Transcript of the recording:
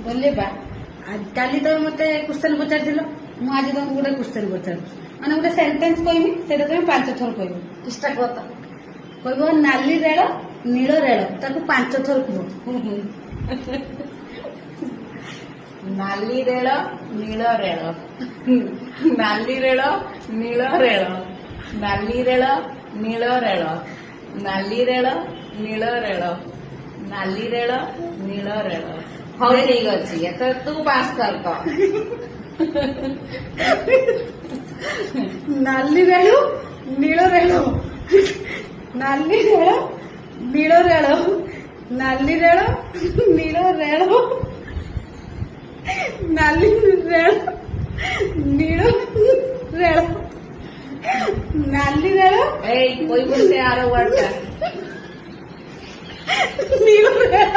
बोले बा काली तो मत क्वेश्चन पचार आज तुमको गोटे क्वेश्चन पचार मैंने गोटे सेंटेंस कहमी से तुम 5 थर कह चेष्टा कर कह नाली रेल नील रेल ताको 5 थर कह नाली रेल नील रेल नाली रेल नील रेल नाली रेल नील रेल नाली रेल नील रेल नाली रेल नील रेल हाँ ठीक अच्छे तो तू पास कर नाली रेल नील रेल नाली रेल नील रेल नाली रेल नील रेल नाली रेल नील रेल नाली रेल कोई बोलते आ रहा वर्ड नील रेल